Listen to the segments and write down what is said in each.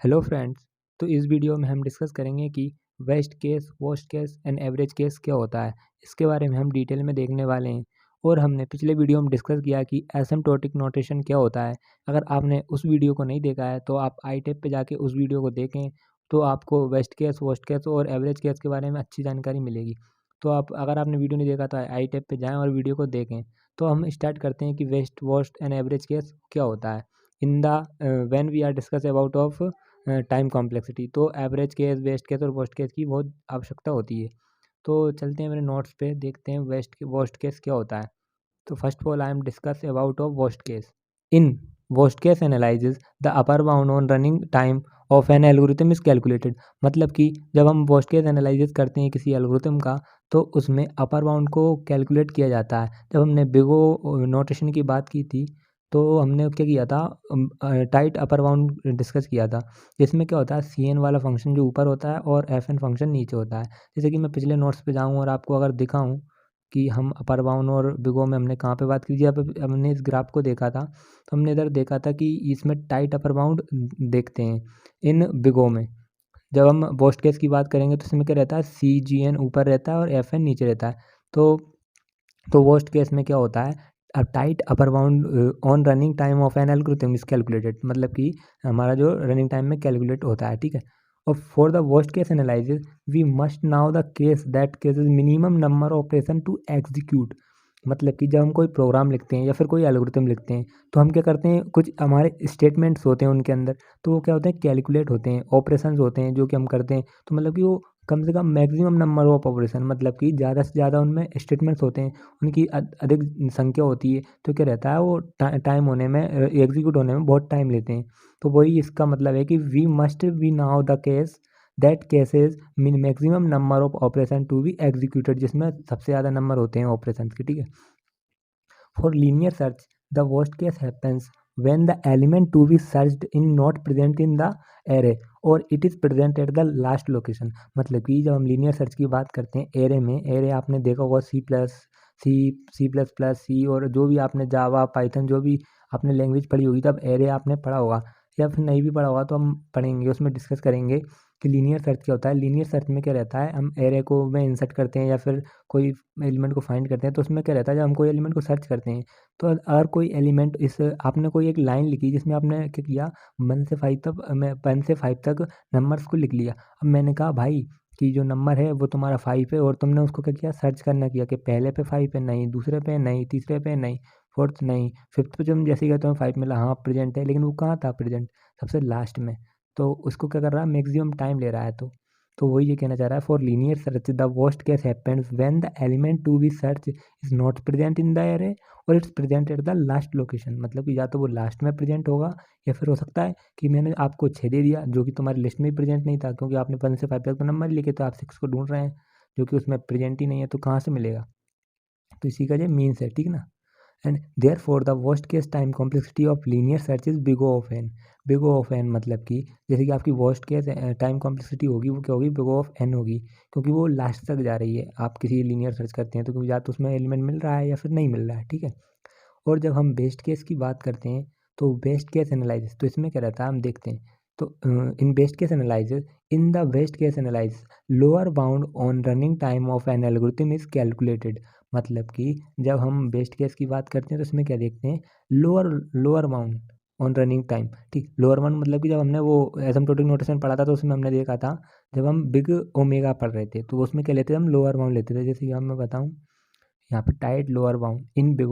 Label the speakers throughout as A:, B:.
A: Hello friends. तो इस video में हम डिस्कस करेंगे कि best case, worst case and average case क्या होता है। इसके बारे में हम डिटेल में देखने वाले हैं। और हमने पिछले वीडियो में डिस्कस किया कि एसिम्प्टोटिक नोटेशन क्या होता है। अगर आपने उस वीडियो को नहीं देखा है तो आप आई टैब पे जाके उस वीडियो को देखें, तो आपको बेस्ट केस, वर्स्ट केस और एवरेज केस के बारे में अच्छी जानकारी मिलेगी। तो आप, अगर आपने वीडियो नहीं देखा तो आई टैब पे जाएँ और वीडियो को देखें। तो हम स्टार्ट करते हैं कि best, worst and average case क्या होता है in the when we are discuss about of time complexity. तो एवरेज केस, बेस्ट केस और वर्स्ट केस की बहुत आवश्यकता होती है। तो चलते हैं मेरे नोट्स पे, देखते हैं बेस्ट वर्स्ट केस क्या होता है। तो first of all I am discuss about of worst case. In worst case analysis the upper bound on running time of an algorithm is calculated. मतलब कि जब हम वर्स्ट केस एनालिसिस करते हैं किसी एल्गोरिथम का, तो उसमें अपर बाउंड को कैलकुलेट किया जाता है। जब हमने बिगो नोटेशन की बात की थी, तो हमने क्या किया था, टाइट अपर बाउंड डिस्कस किया था। जिसमें क्या होता है, सी एन वाला फंक्शन जो ऊपर होता है और एफ एन फंक्शन नीचे होता है। जैसे कि मैं पिछले नोट्स पे जाऊँ और आपको अगर दिखाऊँ कि हम अपर बाउंड और बिगो में हमने कहाँ पे बात की थी। अब हमने इस ग्राफ को देखा था, तो हमने इधर देखा था कि इसमें टाइट अपर बाउंड देखते हैं इन बिगो में। जब हम वर्स्ट केस की बात करेंगे तो इसमें क्या रहता है, सी जी एन ऊपर रहता है और एफ एन नीचे रहता है। तो वर्स्ट केस में क्या होता है, a tight upper bound on running time of an algorithm is calculated. मतलब कि हमारा जो रनिंग टाइम में कैलकुलेट होता है, ठीक है। और for the worst case analysis we must now the case that cases minimum number operation to execute. मतलब कि जब हम कोई प्रोग्राम लिखते हैं या फिर कोई एल्गोरिथम लिखते हैं, तो हम क्या करते हैं, कुछ हमारे स्टेटमेंट्स होते हैं उनके अंदर। तो वो क्या होते हैं, कैलकुलेट होते हैं, ऑपरेशंस होते हैं जो कि हम करते हैं। तो मतलब कि वो कम से कम मैक्सिमम नंबर ऑफ ऑपरेशन, मतलब कि ज़्यादा से ज़्यादा उनमें स्टेटमेंट्स होते हैं, उनकी अधिक संख्या होती है। तो क्या रहता है, वो टाइम होने में, एग्जीक्यूट होने में बहुत टाइम लेते हैं। तो वही इसका मतलब है कि we must be now the case that cases maximum number of operation to be executed, जिसमें सबसे ज़्यादा नंबर होते हैं ऑपरेशन के, ठीक है। For linear search, the worst case happens when the element to be searched is not present in the array or it is present at the last location। मतलब कि जब हम लीनियर सर्च की बात करते हैं एरे में, एरे आपने देखा होगा सी और जो भी आपने जावा, पाइथन, जो भी आपने लैंग्वेज पढ़ी होगी, तब एरे आपने पढ़ा होगा। या फिर नहीं भी पढ़ा होगा तो हम पढ़ेंगे, उसमें डिस्कस करेंगे कि लीनियर सर्च क्या होता है। लीनियर सर्च में क्या रहता है, हम एरे को में इंसर्ट करते हैं या फिर कोई एलिमेंट को फाइंड करते हैं। तो उसमें क्या रहता है, जब हम कोई एलिमेंट को सर्च करते हैं, तो अगर कोई एलिमेंट, इस आपने कोई एक लाइन लिखी जिसमें आपने क्या किया, 1 से 5 तक नंबर्स को लिख लिया। अब मैंने कहा भाई कि जो नंबर है वो तुम्हारा 5 है, और तुमने उसको क्या किया, सर्च करना किया कि पहले पे 5 है, नहीं, दूसरे पे नहीं, तीसरे पे नहीं, फोर्थ नहीं, फिफ्थ पे जब जैसे ही गया तुम्हें 5 मिला, हाँ प्रेजेंट है, लेकिन वो कहाँ था प्रेजेंट, सबसे लास्ट में। तो उसको क्या कर रहा है, मैक्सिमम टाइम ले रहा है। तो वही ये कहना चाह रहा है, for linear search the worst case happens when the element to be search is not present in the array और it's present at the last location. मतलब कि या तो वो लास्ट में प्रेजेंट होगा, या फिर हो सकता है कि मैंने आपको 6 दे दिया जो कि तुम्हारी लिस्ट में प्रेजेंट नहीं था, क्योंकि आपने 1 से 5 तक तो नंबर लिखे, तो आप 6 को ढूंढ रहे हैं जो कि उसमें प्रेजेंट ही नहीं है, तो कहाँ से मिलेगा। तो इसी का ये मीन्स है, ठीक ना। And there for the worst case time complexity of linear search is big of n. Big of n मतलब कि जैसे कि आपकी वर्स्ट केस टाइम कॉम्प्लेक्सिटी होगी, वो क्या होगी, बिग ऑफ एन होगी, क्योंकि वो लास्ट तक जा रही है। आप किसी लीनियर सर्च करते हैं तो क्योंकि या तो उसमें एलिमेंट मिल रहा है या फिर नहीं मिल रहा है, ठीक है। और जब हम बेस्ट केस की बात करते हैं, तो बेस्ट केस एनालिसिस, तो इसमें क्या रहता है हम देखते हैं। तो in best case analysis, in the best case analysis lower bound on running time of an algorithm is calculated. मतलब कि जब हम बेस्ट केस की बात करते हैं तो इसमें क्या देखते हैं, lower lower bound on running time, ठीक। लोअर बाउंड मतलब कि जब हमने वो एसिम्प्टोटिक नोटेशन पढ़ा था, तो उसमें हमने देखा था, जब हम बिग ओमेगा पढ़ रहे थे तो उसमें क्या लेते थे, हम लोअर बाउंड लेते थे। जैसे कि मैं बताऊँ, यहाँ पे tight lower bound in big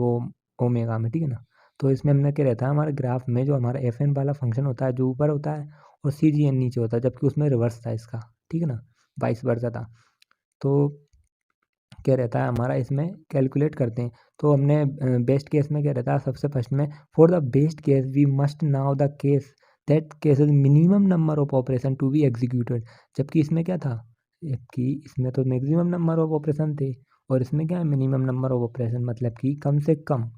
A: omega में, ठीक है ना। तो इसमें हमने क्या रहता है, हमारे ग्राफ में जो हमारा एफ एन वाला फंक्शन होता है जो ऊपर होता है, और सी जी एन नीचे होता है, जबकि उसमें रिवर्स था इसका, ठीक है ना, वाइस वर्सा था। तो क्या रहता है हमारा, इसमें कैलकुलेट करते हैं। तो हमने बेस्ट केस में क्या रहता है, सबसे फर्स्ट में, for the best case we must now the case that cases minimum number of operation to be executed. जबकि इसमें क्या था, जबकि इसमें तो मैक्सिमम नंबर ऑफ ऑपरेशन थे, और इसमें क्या है, मिनिमम नंबर ऑफ ऑपरेशन, मतलब कि कम से कम।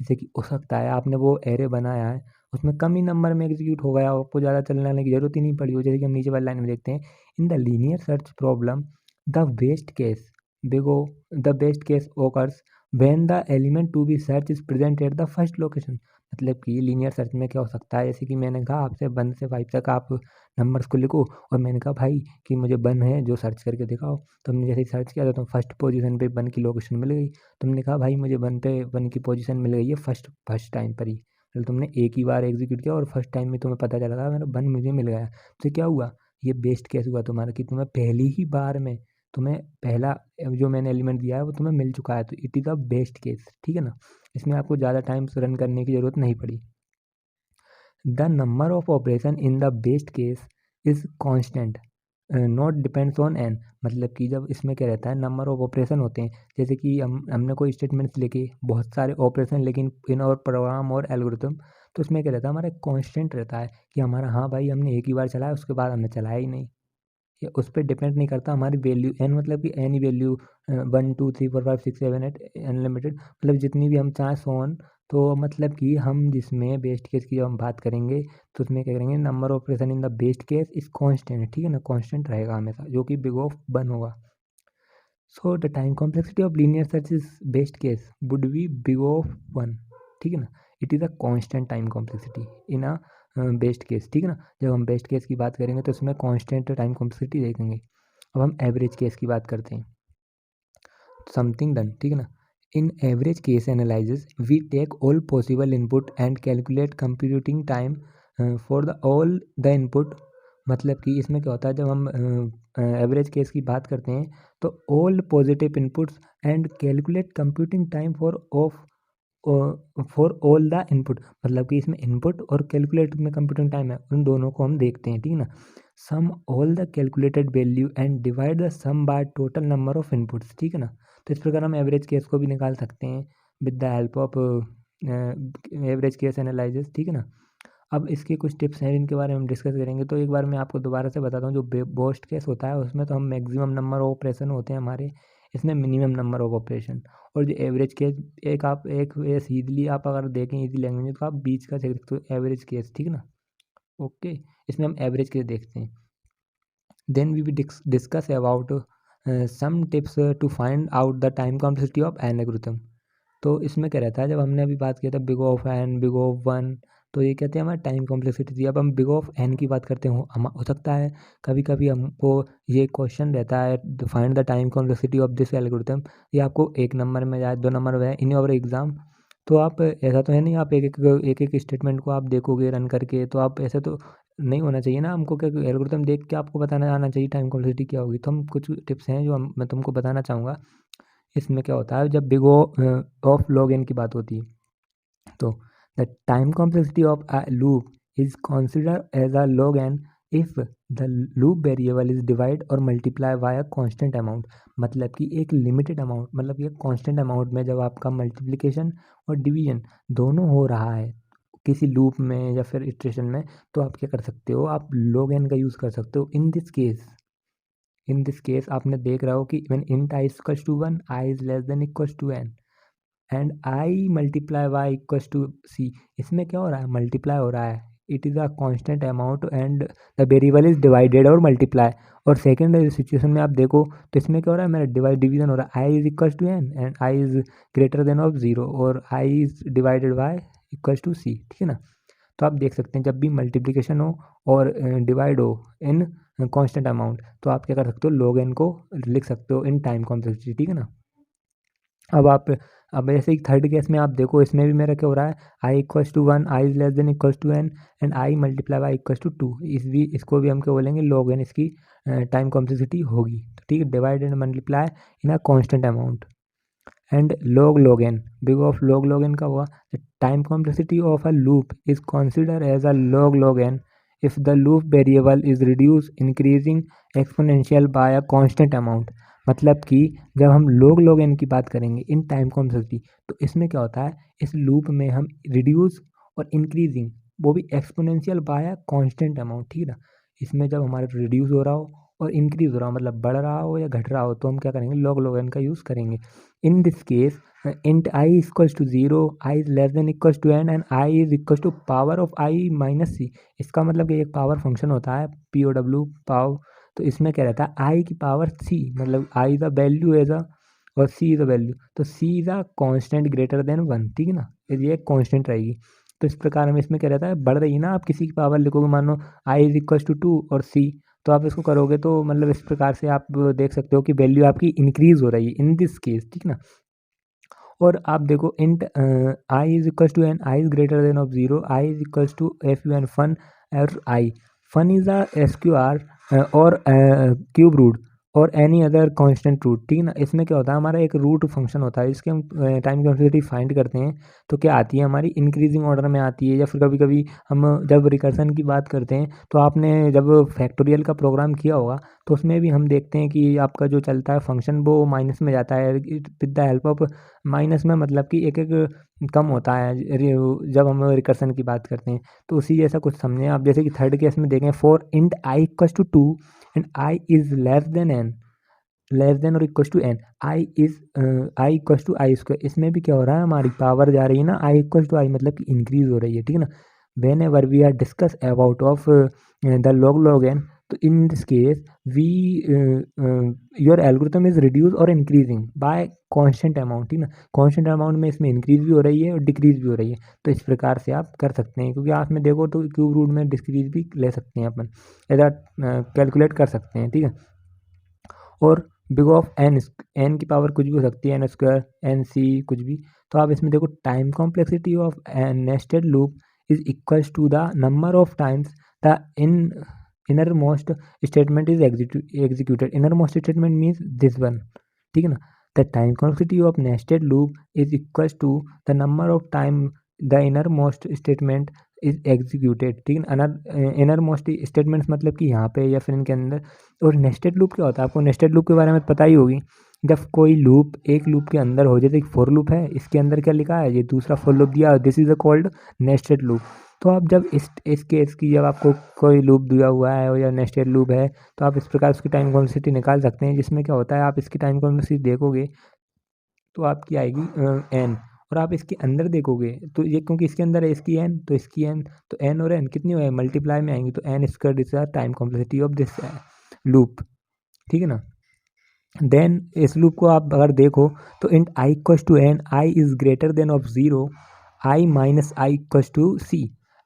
A: जैसे कि हो सकता है आपने वो एरे बनाया है, उसमें कम ही नंबर में एग्जीक्यूट हो गया, आपको ज़्यादा चलने की जरूरत ही नहीं पड़ी हो। जैसे कि हम नीचे वाली लाइन में देखते हैं, in the linear search problem the best case big O the best case occurs when the element to be search is present at the first location. मतलब कि लीनियर सर्च में क्या हो सकता है, जैसे कि मैंने कहा आपसे 1 से 5 तक आप नंबर्स को लिखो और मैंने कहा भाई कि मुझे 1 है जो सर्च करके दिखाओ। तुमने जैसे ही सर्च किया तो तुम फर्स्ट पोजीशन पे 1 की लोकेशन मिल गई। तुमने कहा भाई मुझे 1 पे 1 की पोजीशन मिल गई है फर्स्ट टाइम पर ही, मतलब तुमने एक ही बार एग्जीक्यूट किया और फर्स्ट टाइम में तुम्हें पता चला मेरा 1 मुझे मिल गया। तो क्या हुआ, ये बेस्ट केस हुआ तुम्हारा कि तुम्हें पहली ही बार में तुम्हें पहला जो मैंने एलिमेंट दिया है वो तुम्हें मिल चुका है, तो it is a best case, ठीक है ना। इसमें आपको ज़्यादा टाइम रन करने की ज़रूरत नहीं पड़ी। The number of operation in the best case is constant not depends on an, मतलब कि जब इसमें क्या रहता है नंबर ऑफ ऑपरेशन होते हैं, जैसे कि हमने कोई स्टेटमेंट्स लिखे बहुत सारे ऑपरेशन लेकिन इन और प्रोग्राम और एल्गोरिथम, तो उसमें क्या रहता है हमारा कांस्टेंट रहता है कि हमारा हाँ भाई हमने एक ही बार चलाया उसके बाद हमने चलाया ही नहीं। ये उस पे डिपेंड नहीं करता हमारी वैल्यू एन, मतलब कि एनी वैल्यू 1 2 3 4 5 6 7 8 अनलिमिटेड, मतलब जितनी भी हम चाहें सो ऑन। तो मतलब कि हम जिसमें बेस्ट केस की जब हम बात करेंगे तो उसमें क्या करेंगे, number of operation in the best case is constant, ठीक है ना, कांस्टेंट रहेगा हमेशा, जो कि बिग ऑफ 1 होगा। So the time complexity of linear search is best case would be big of 1, ठीक है ना। It is a constant time complexity in a best case, ठीक है ना। जब हम बेस्ट केस की बात करेंगे तो उसमें कांस्टेंट टाइम कॉम्प्लेक्सिटी देखेंगे। अब हम एवरेज केस की बात करते हैं, समथिंग डन, ठीक है ना। In average case analysis we take all possible input and calculate computing time for the all the input, मतलब कि इसमें क्या होता है जब हम एवरेज केस की बात करते हैं तो all positive inputs and calculate computing time for all the input, मतलब कि इसमें इनपुट और कैलकुलेट में कंप्यूटिंग टाइम है उन दोनों को हम देखते हैं, ठीक है ना। Sum all the calculated value and divide the sum by total number of inputs, ठीक है ना। तो इस प्रकार हम एवरेज केस को भी निकाल सकते हैं with the help of average case analysis, ठीक है ना। अब इसके कुछ टिप्स हैं जिनके बारे में हम डिस्कस करेंगे। तो एक बार मैं आपको दोबारा से बताता हूँ, जो बोस्ट केस होता है उसमें तो हम मैक्सिमम नंबर ऑफ ऑपरेशन होते हैं हमारे, इसमें मिनिमम नंबर ऑफ ऑपरेशन। और जो एवरेज केस, एक आप एक सीधली आप अगर देखें इजी लैंग्वेज में तो आप बीच का देख सकते हो एवरेज केस, ठीक है ना। ओके, इसमें हम एवरेज केस देखते हैं। Then we will discuss about some tips to find out the time complexity of an algorithm. तो इसमें क्या रहता है, जब हमने अभी बात किया था big of n big of 1, तो ये कहते हैं हमारा टाइम कॉम्प्लेक्सिटी थी। अब हम बिग ऑफ एन की बात करते हो, हम हो सकता है कभी कभी हमको ये क्वेश्चन रहता है find the time complexity of this algorithm, ये आपको 1 नंबर में या 2 नंबर में इन योर एग्जाम। तो आप ऐसा तो है नहीं आप एक स्टेटमेंट को आप देखोगे रन करके, तो आप ऐसे तो नहीं होना चाहिए ना, हमको क्या एल्गोरिथम देख के आपको बताना आना चाहिए टाइम कॉम्प्लेक्सिटी क्या होगी। तो हम कुछ टिप्स हैं जो मैं तुमको बताना चाहूँगा। इसमें क्या होता है जब big O of log n की बात होती है, तो the time complexity of a loop is consider as a log n if the loop variable is divide और multiply by a constant amount, मतलब कि एक लिमिटेड अमाउंट, मतलब कि कांस्टेंट अमाउंट में जब आपका मल्टीप्लिकेशन और डिवीजन दोनों हो रहा है किसी लूप में या फिर इटरेशन में, तो आप क्या कर सकते हो, आप log n का यूज़ कर सकते हो। इन दिस केस आपने देख रहा हो कि when int i equals to 1 i is less than equals to n and i multiply y equals to c, इसमें क्या हो रहा है, मल्टीप्लाई हो रहा है, it is a constant amount and the variable is divided और मल्टीप्लाई। और सेकेंड सिचुएशन में आप देखो तो इसमें क्या हो रहा है, मेरा डिवीजन हो रहा है, i is equals to n and i is greater than of 0 और i is divided by equals to c, ठीक है ना। तो आप देख सकते हैं जब भी मल्टीप्लिकेशन हो और डिवाइड हो इन कांस्टेंट अमाउंट, तो आप क्या कर सकते हो, log n को लिख सकते हो इन टाइम कॉम्प्लेक्सिटी, ठीक है ना। अब आप अब ऐसे ही थर्ड केस में आप देखो, इसमें भी मेरा क्या हो रहा है, i equals to 1 i is less than equals to n and i multiply by equals to 2, इसको भी हम क्या बोलेंगे, log n इसकी टाइम कॉम्प्लेक्सिटी होगी, तो ठीक है। Divide and multiply in a constant amount and log n, big of log n का हुआ, the time complexity of a loop is consider as a log n if the loop variable is reduce increasing exponential by a constant amount, मतलब कि जब हम log n की बात करेंगे in time complexity, तो इसमें क्या होता है, इस लूप में हम रिड्यूस और इंक्रीजिंग, वो भी exponential by a constant amount, ठीक है ना। इसमें जब हमारा रिड्यूस हो रहा हो और इंक्रीज हो रहा हो, मतलब बढ़ रहा हो या घट रहा हो, तो हम क्या करेंगे, log n का यूज़ करेंगे। In this case, int I is equals to 0, I is less than equals to n and I is equals to power of I minus c। इसका मतलब कि एक पावर फंक्शन होता है POW पाव, तो इसमें क्या रहता है, I की पावर c, मतलब I the value as a और c इज अ वैल्यू, तो c is a constant greater than 1, ठीक है ना, ये कांस्टेंट रहेगी। तो इस प्रकार हमें इसमें क्या रहता है, बढ़ रही है ना, आप किसी की पावर लिखोगे, मानो i इज इक्वल टू 2 और c, तो आप इसको करोगे तो मतलब इस प्रकार से आप देख सकते हो कि वैल्यू आपकी इंक्रीज हो रही है इन दिस केस, ठीक ना। और आप देखो int i is equal to n, i is greater than of zero, i is equal to f u n fun, और i fun is a s q r और क्यूब रूट और any other constant root, ठीक है ना। इसमें क्या होता है, हमारा एक रूट फंक्शन होता है जिसके हम टाइम कॉम्प्लेक्सिटी फाइंड करते हैं, तो क्या आती है हमारी इंक्रीजिंग ऑर्डर में आती है, या फिर कभी कभी हम जब रिकर्सन की बात करते हैं तो आपने जब फैक्टोरियल का प्रोग्राम किया होगा तो उसमें भी हम देखते हैं कि आपका जो चलता है फंक्शन वो माइनस में जाता है with the help of minus में, मतलब कि एक एक कम होता है जब हम रिकर्सन की बात करते हैं। तो उसी जैसा कुछ समझें आप, जैसे कि थर्ड केस में देखें, for int i equal to 2 and i is less than n, less than और equal to n, i equal to i square, इसमें भी क्या हो रहा है, हमारी पावर जा रही है ना, आई इक्वल टू आई मतलब कि इंक्रीज हो रही है, ठीक है ना। Whenever we are discuss about of the log n, तो in this case we your algorithm is reduce और इंक्रीजिंग बाय कांस्टेंट अमाउंट, ठीक ना। कांस्टेंट अमाउंट में इसमें इंक्रीज भी हो रही है और डिक्रीज भी हो रही है, तो इस प्रकार से आप कर सकते हैं, क्योंकि आप में देखो तो क्यूब रूट में डिक्रीज भी ले सकते हैं अपन, ऐसा कैलकुलेट कर सकते हैं, ठीक है। और बिग ऑफ एन, एन की पावर कुछ भी हो सकती है, एन स्क्वायर, एन सी, कुछ भी। तो आप इसमें देखो time complexity of nested loop is equals to the number of times the inner most statement is executed, inner most statement means this one, ठीक है ना। The time complexity of nested loop is equals to the number of time the inner most statement is executed, ठीक है। Owner inner most statements मतलब कि यहाँ पे या फिर इनके अंदर। और नेस्टेड लूप क्या होता है, आपको नेस्टेड लूप के बारे में पता ही होगी, जब कोई लूप एक लूप के अंदर हो, जैसे एक फॉर लूप है, इसके अंदर क्या लिखा है, ये दूसरा फॉर लूप दिया, this is a called nested loop. तो आप जब इस केस की, जब आपको कोई लूप दिया हुआ है या नेस्टेड लूप है, तो आप इस प्रकार उसकी टाइम कॉम्प्लेक्सिटी निकाल सकते हैं, जिसमें क्या होता है, आप इसकी टाइम कॉम्प्लेक्सिटी देखोगे तो आपकी आएगी एन, और आप इसके अंदर देखोगे तो ये, क्योंकि इसके अंदर है इसकी एन, तो इसकी एन, तो एन और एन कितनी हो मल्टीप्लाई में आएंगी, तो n square is time complexity of this loop, ठीक है ना। देन इस लूप को आप अगर देखो तो int i equals to n, i is greater than of zero, i minus i equals to c,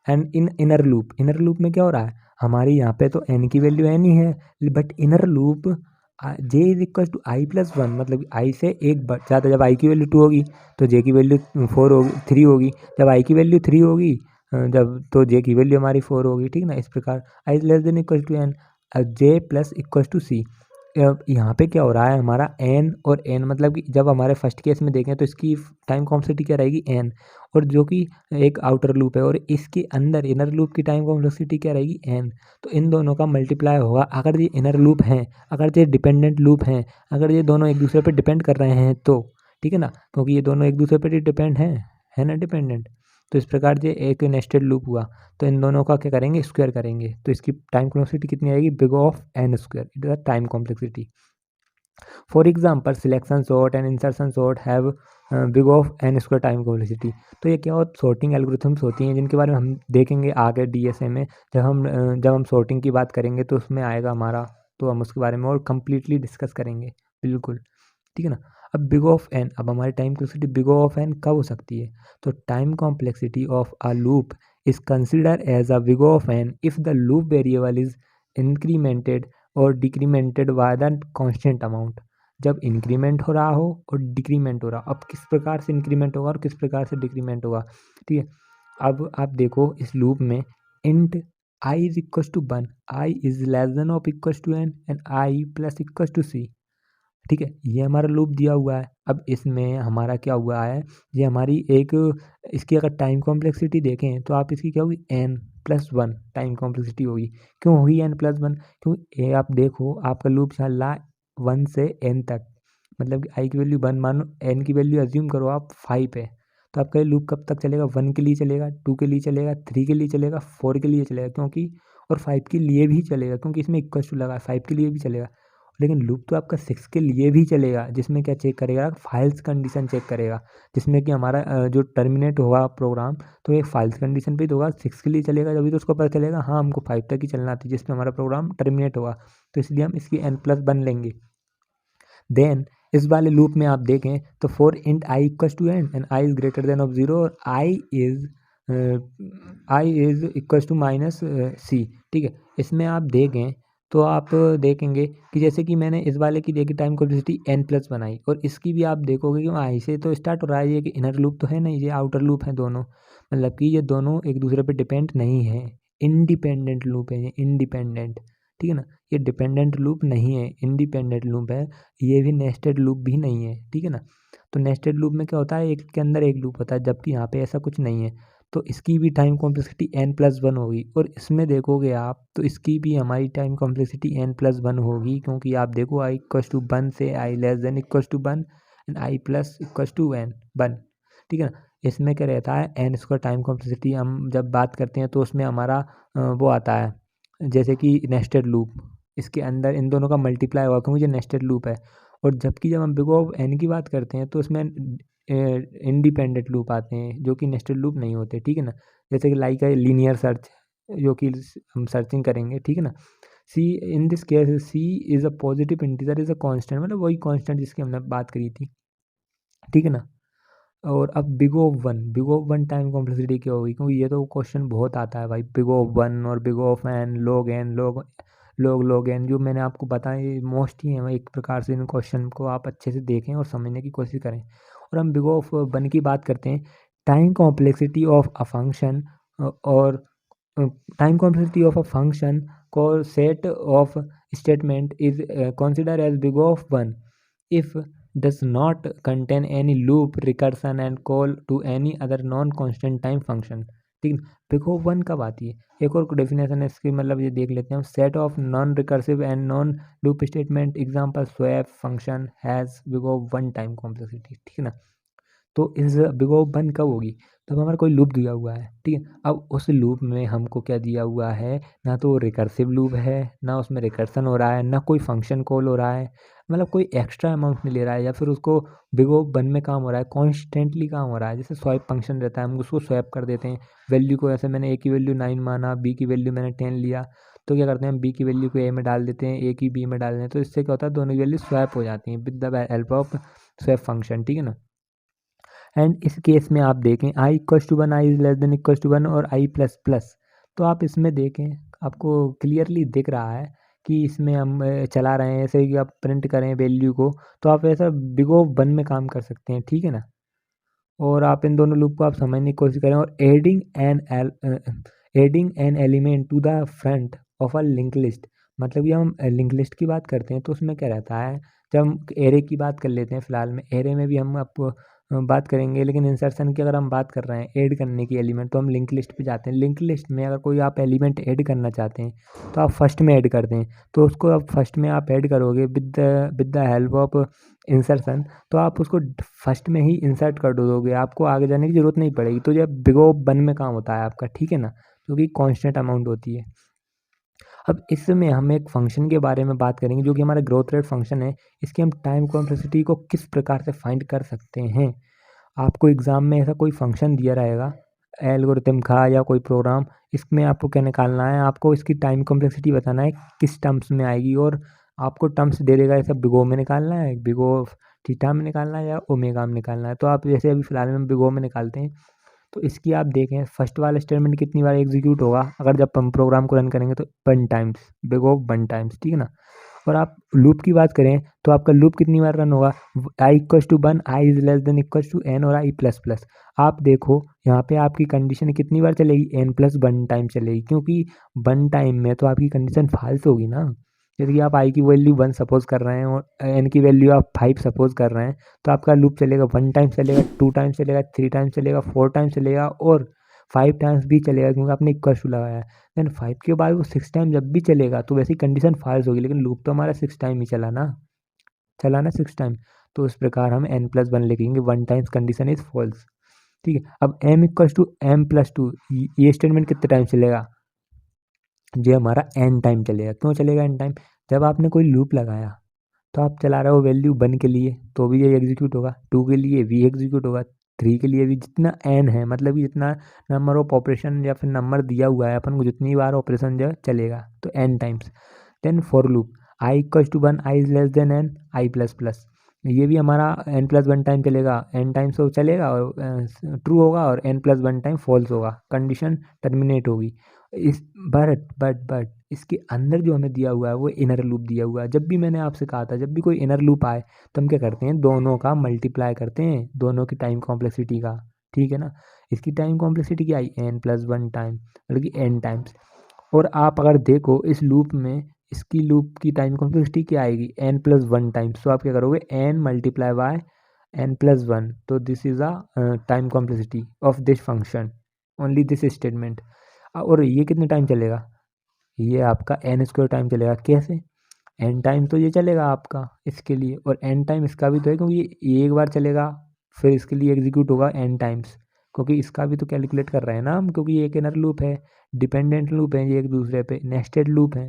A: and in inner loop, inner loop में क्या हो रहा है, हमारी यहाँ पे तो एन की वैल्यू एन ही है, but inner loop j is equal to i plus one, मतलब आई से एक ज़्यादा, जब आई की वैल्यू 2 होगी तो जे की वैल्यू 4 होगी, 3 होगी, जब आई की वैल्यू 3 होगी जब, तो जे की वैल्यू हमारी 4 होगी, ठीक ना। इस प्रकार i is less than equal to n, j plus equal to c. यहाँ पे क्या हो रहा है, हमारा एन और एन, मतलब कि जब हमारे फर्स्ट केस में देखें तो इसकी टाइम कॉम्प्लेक्सिटी क्या रहेगी एन, और जो कि एक आउटर लूप है, और इसके अंदर इनर लूप की टाइम कॉम्प्लेक्सिटी क्या रहेगी एन। तो इन दोनों का मल्टीप्लाई होगा, अगर ये इनर लूप हैं, अगर ये डिपेंडेंट लूप हैं, अगर ये दोनों एक दूसरे पर डिपेंड कर रहे हैं तो, ठीक है ना, क्योंकि ये दोनों एक दूसरे पर ही डिपेंड हैं, है ना, डिपेंडेंट। तो इस प्रकार से एक नेस्टेड लूप हुआ, तो इन दोनों का क्या करेंगे, स्क्वायर करेंगे, तो इसकी टाइम कॉम्प्लेक्सिटी कितनी आएगी, big of n square, it is the time complexity. For example selection sort and insertion sort have big of n square time complexity. तो ये क्या होता, सॉर्टिंग एल्गोरिथम्स होती हैं, जिनके बारे में हम देखेंगे आगे डीएसए में, जब हम सॉर्टिंग की बात करेंगे तो उसमें आएगा हमारा, तो हम उसके बारे में और कम्प्लीटली डिस्कस करेंगे, बिल्कुल, ठीक है ना। अब बिग ऑफ एन, अब हमारी time complexity big of n कब हो सकती है, तो time complexity of a loop is consider as a big of n if the loop variable is incremented और decremented by the constant amount, जब increment हो रहा हो और डिक्रीमेंट हो रहा हो। अब किस प्रकार से इंक्रीमेंट होगा और किस प्रकार से डिक्रीमेंट होगा, ठीक है। अब आप देखो इस लूप में int i is equal to one, i is less than of equal to n, and i plus equal to c, ठीक है, ये हमारा लूप दिया हुआ है। अब इसमें हमारा क्या हुआ है, ये हमारी एक, इसकी अगर टाइम कॉम्प्लेक्सिटी देखें तो आप इसकी क्या होगी, n plus one time complexity होगी। क्यों होगी एन प्लस वन, क्यों, ये आप देखो आपका लूप चल रहा है 1 से n तक, मतलब कि आई की वैल्यू 1 मानो, एन की वैल्यू अज्यूम करो आप 5 है, तो आपका ये लूप कब तक चलेगा, 1 के लिए चलेगा, 2 के लिए चलेगा, 3 के लिए चलेगा, 4 के लिए चलेगा, क्योंकि और 5 के लिए भी चलेगा, क्योंकि इसमें इक्वल टू लगा, 5 के लिए भी चलेगा। लेकिन लूप तो आपका 6 के लिए भी चलेगा, जिसमें क्या चेक करेगा, फाइल्स कंडीशन चेक करेगा, जिसमें कि हमारा जो टर्मिनेट होगा प्रोग्राम, तो ये फाइल्स कंडीशन पे ही तो होगा, 6 के लिए चलेगा, जब भी तो उसको पता चलेगा हाँ हमको 5 तक ही चलना था, जिसमें हमारा प्रोग्राम टर्मिनेट होगा, तो इसलिए हम इसकी n प्लस वन लेंगे। देन इस वाले लूप में आप देखें तो for int i equal to n and i is greater than of zero, और i is i is equals to minus c. ठीक है, इसमें आप देखें तो आप देखेंगे कि जैसे कि मैंने इस वाले की देखी टाइम कॉम्प्लेक्सिटी n प्लस बनाई, और इसकी भी आप देखोगे कि आई से तो स्टार्ट हो रहा है, ये कि इनर लूप तो है नहीं, ये आउटर लूप है दोनों, मतलब कि ये दोनों एक दूसरे पे डिपेंड नहीं है, इंडिपेंडेंट लूप है ये, इंडिपेंडेंट। ठीक है ना, ये डिपेंडेंट लूप नहीं है, इंडिपेंडेंट लूप है, ये भी नेस्टेड लूप भी नहीं है। ठीक है ना, तो नेस्टेड लूप में क्या होता है, एक के अंदर एक लूप होता है, जबकि यहाँ पे ऐसा कुछ नहीं है। तो इसकी भी टाइम कॉम्प्लेक्सिटी n+1 होगी, और इसमें देखोगे आप तो इसकी भी हमारी टाइम कॉम्प्लेक्सिटी n+1 होगी, क्योंकि आप देखो i इक्वल्स टू 1 से i less than equals to 1 and i plus equals to n 1। ठीक है ना, इसमें क्या रहता है, n स्क्वायर टाइम कॉम्प्लेक्सिटी हम जब बात करते हैं तो उसमें हमारा वो आता है, जैसे कि नेस्टेड लूप, इसके अंदर इन दोनों का मल्टीप्लाई होगा क्योंकि ये नेस्टेड लूप है। और जबकि जब हम बिग ऑफ n की बात करते हैं तो इसमें इंडिपेंडेंट लूप आते हैं जो कि नेस्टेड लूप नहीं होते। ठीक है ना, जैसे कि लाइक है लीनियर सर्च, जो कि हम सर्चिंग करेंगे। ठीक है ना, c in this case c is a positive integer is a constant, मतलब वही कांस्टेंट जिसकी हमने बात करी थी। ठीक है ना, और अब big of one time complexity क्या होगी, क्योंकि ये तो क्वेश्चन बहुत आता है भाई, बिग ऑफ वन और big of n, log n, जो मैंने आपको बताया ये मोस्ट ही है। एक प्रकार से इन क्वेश्चन को आप अच्छे से देखें और समझने की कोशिश करें। और हम बिग ऑफ वन की बात करते हैं, time complexity of a function, और time complexity of a function को set of statement is considered as big of 1 if does not contain any loop recursion and call to any other non constant time function। ठीक है, big of 1 कब आती है, एक और definition है इसकी, मतलब ये देख लेते हैं हम, set of non recursive and non loop statement example swap function has big of 1 time complexity. ठीक है ना, तो इस बिग ओ वन कब होगी, तो हमारा कोई लूप दिया हुआ है। ठीक है, अब उस लूप में हमको क्या दिया हुआ है, ना तो रिकर्सिव लूप है, ना उसमें रिकर्सन हो रहा है, ना कोई फंक्शन कॉल हो रहा है, मतलब कोई एक्स्ट्रा अमाउंट नहीं ले रहा है, या फिर उसको बिग ओ वन में काम हो रहा है, कॉन्स्टेंटली काम हो रहा है। जैसे स्वैप फंक्शन रहता है, हम उसको स्वैप कर देते हैं वैल्यू को, ऐसे मैंने ए की वैल्यू 9 माना, बी की वैल्यू मैंने 10 लिया, तो क्या करते हैं हम बी की वैल्यू को ए में डाल देते हैं, ए की बी में डाल देते हैं, तो इससे क्या होता है, दोनों की वैल्यू स्वैप हो जाती हैं with the help of swap function. ठीक है ना, एंड इस केस में आप देखें i equals to 1, i is less than equals to 1 और आई प्लस प्लस, तो आप इसमें देखें आपको क्लियरली दिख रहा है कि इसमें हम चला रहे हैं, ऐसे कि आप प्रिंट करें वैल्यू को, तो आप ऐसा बिग ऑफ 1 में काम कर सकते हैं। ठीक है ना, और आप इन दोनों लूप को आप समझने की कोशिश करें, और adding an element to the front of a link list, मतलब कि हम लिंक लिस्ट की बात करते हैं तो उसमें क्या रहता है, जब हम एरे की बात कर लेते हैं, फिलहाल में एरे में भी हम आपको बात करेंगे, लेकिन इंसर्शन की अगर हम बात कर रहे हैं ऐड करने की एलिमेंट, तो हम लिंक लिस्ट पे जाते हैं। लिंक लिस्ट में अगर कोई आप एलिमेंट ऐड करना चाहते हैं तो आप फर्स्ट में ऐड कर दें, तो उसको आप फर्स्ट में आप ऐड करोगे with the help of insertion, तो आप उसको फर्स्ट में ही इंसर्ट कर दोगे, आपको आगे जाने की ज़रूरत नहीं पड़ेगी। तो जब बिग ओ वन में काम होता है आपका। ठीक है ना, जो कि कांस्टेंट अमाउंट होती है। अब इसमें हम एक फंक्शन के बारे में बात करेंगे जो कि हमारा ग्रोथ रेट फंक्शन है, इसकी हम टाइम कॉम्प्लेक्सिटी को किस प्रकार से फाइंड कर सकते हैं। आपको एग्ज़ाम में ऐसा कोई फंक्शन दिया रहेगा, एल्गोरिथम का या कोई प्रोग्राम, इसमें आपको क्या निकालना है, आपको इसकी टाइम कॉम्प्लेक्सिटी बताना है किस टर्म्स में आएगी, और आपको टर्म्स दे देगा, ऐसा बिग ओ में निकालना है, बिग ओ थीटा में निकालना है, या ओमेगा में निकालना है। तो आप जैसे अभी फ़िलहाल में बिग ओ में निकालते हैं, तो इसकी आप देखें फर्स्ट वाला स्टेटमेंट कितनी बार एग्जीक्यूट होगा, अगर जब हम प्रोग्राम को रन करेंगे तो 1 टाइम्स, बिग ओ 1 टाइम्स। ठीक है ना, और आप लूप की बात करें तो आपका लूप कितनी बार रन होगा, i equals to 1, i is less than equals to n और आई प्लस प्लस। आप देखो यहाँ पे आपकी कंडीशन कितनी बार चलेगी, n+1 टाइम चलेगी, क्योंकि 1 टाइम में तो आपकी कंडीशन फाल्स होगी ना। जैसे कि आप आई की वैल्यू 1 सपोज कर रहे हैं और एन की वैल्यू आप 5 सपोज कर रहे हैं, तो आपका लूप चलेगा 1 टाइम चलेगा, 2 टाइम चलेगा, 3 टाइम चलेगा, 4 टाइम चलेगा, और 5 टाइम्स भी चलेगा, क्योंकि आपने इक्वल टू लगाया है। देन 5 के बाद वो 6 टाइम जब भी चलेगा तो वैसी कंडीशन फाल्स होगी, लेकिन लूप तो हमारा 6 टाइम ही चला ना 6 टाइम। तो इस प्रकार हम n+1 लिखेंगे, 1 टाइम्स कंडीशन इज फॉल्स। ठीक है, अब m इक्वल्स टू m+2, ये स्टेटमेंट कितने टाइम चलेगा, जो हमारा n टाइम चलेगा। क्यों चलेगा n टाइम, जब आपने कोई लूप लगाया तो आप चला रहे हो वैल्यू 1 के लिए तो भी ये एग्जीक्यूट होगा, 2 के लिए भी एग्जीक्यूट होगा, 3 के लिए भी, जितना n है, मतलब कि जितना नंबर ऑफ ऑपरेशन या फिर नंबर दिया हुआ है अपन को, जितनी बार ऑपरेशन जो चलेगा, तो n times. Then for loop i equals to 1, i is less than n, i plus plus, ये भी हमारा n+1 टाइम चलेगा, n टाइम्स तो चलेगा और ट्रू होगा और n+1 टाइम फॉल्स होगा, कंडीशन टर्मिनेट होगी। इस बट इसके अंदर जो हमें दिया हुआ है वो इनर लूप दिया हुआ है। जब भी मैंने आपसे कहा था जब भी कोई इनर लूप आए तो हम क्या करते हैं, दोनों का मल्टीप्लाई करते हैं, दोनों की टाइम कॉम्प्लेक्सिटी का, ठीक है ना। इसकी टाइम कॉम्प्लेक्सिटी क्या आई, n+1 टाइम, मतलब कि n टाइम्स। और आप अगर देखो इस लूप में, इसकी लूप की टाइम कॉम्प्लेक्सिटी क्या आएगी, n+1 टाइम्स। तो आप क्या करोगे, n मल्टीप्लाई बाय n+1, तो this is a time complexity of this function, only this statement. और ये कितने टाइम चलेगा, ये आपका n² टाइम चलेगा। कैसे, n टाइम तो ये चलेगा आपका इसके लिए, और n टाइम इसका भी तो है, क्योंकि ये एक बार चलेगा फिर इसके लिए एग्जीक्यूट होगा n टाइम्स, क्योंकि इसका भी तो कैलकुलेट कर रहे हैं ना हम, क्योंकि ये एक इनर लूप है, डिपेंडेंट लूप है, ये एक दूसरे पे नेस्टेड लूप है,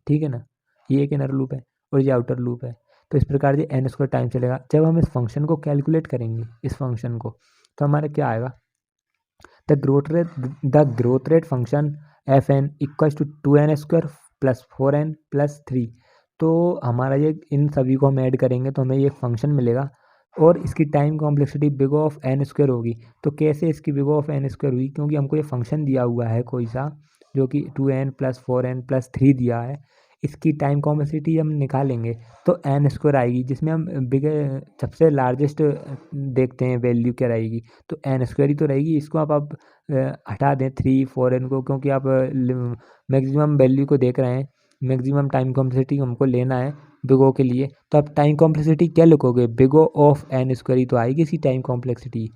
A: ठीक है ना। ये एक इनर लूप है और ये आउटर लूप है। तो इस प्रकार से n² टाइम चलेगा। जब हम इस फंक्शन को कैलकुलेट करेंगे, इस फंक्शन को, तो हमारा क्या आएगा, the growth rate function fn equals to 2n² plus 4n plus 3। तो हमारा ये इन सभी को हम ऐड करेंगे तो हमें ये फंक्शन मिलेगा, और इसकी time complexity big of n² होगी। तो कैसे इसकी बिग ऑफ n² हुई, क्योंकि हमको ये फंक्शन दिया हुआ है कोई सा, जो कि 2n प्लस 4n प्लस 3 दिया है। इसकी टाइम कॉम्प्लेक्सिटी हम निकालेंगे तो n² आएगी, जिसमें हम बिग सबसे लार्जेस्ट देखते हैं वैल्यू क्या रहेगी, तो n² ही तो रहेगी। इसको आप हटा दें 3 4n को, क्योंकि आप मैक्सिमम वैल्यू को देख रहे हैं, मैक्सिमम टाइम कॉम्प्लेक्सिटी हमको लेना है बिग ओ के लिए। तो आप टाइम कॉम्प्लेक्सिटी क्या लिखोगे, बिग ओ ऑफ n² ही तो आएगी इसकी टाइम कॉम्प्लेक्सिटी।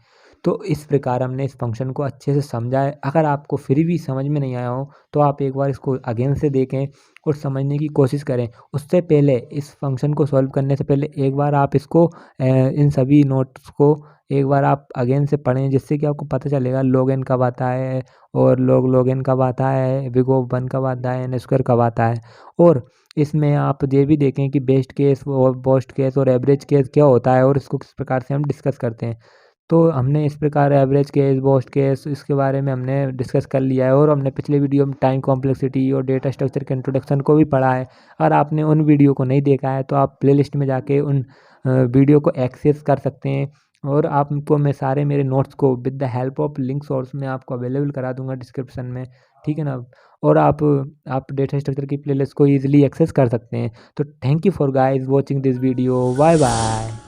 A: तो इस प्रकार हमने इस फंक्शन को अच्छे से समझा है। अगर आपको फिर भी समझ में नहीं आया हो तो आप एक बार इसको अगेन से देखें और समझने की कोशिश करें। उससे पहले, इस फंक्शन को सॉल्व करने से पहले एक बार आप इसको इन सभी नोट्स को एक बार आप अगेन से पढ़ें, जिससे कि आपको पता चलेगा log n कब आता है और log n कब आता है, बिग O 1 कब आता है, n² कब आता है। और इसमें आप ये भी देखें कि बेस्ट केस और वर्स्ट केस और एवरेज केस क्या होता है और इसको किस प्रकार से हम डिस्कस करते हैं। तो हमने इस प्रकार एवरेज केस, वर्स्ट केस, इसके बारे में हमने डिस्कस कर लिया है, और हमने पिछले वीडियो में टाइम कॉम्प्लेक्सिटी और डेटा स्ट्रक्चर के इंट्रोडक्शन को भी पढ़ा है। अगर आपने उन वीडियो को नहीं देखा है तो आप प्लेलिस्ट में जाके उन वीडियो को एक्सेस कर सकते हैं, और आपको मैं सारे मेरे नोट्स को with the help of link source में आपको अवेलेबल करा दूंगा डिस्क्रिप्शन में, ठीक है ना। और आप डेटा स्ट्रक्चर की प्लेलिस्ट को ईजिली एक्सेस कर सकते हैं। तो thank you for guys watching this video, bye bye.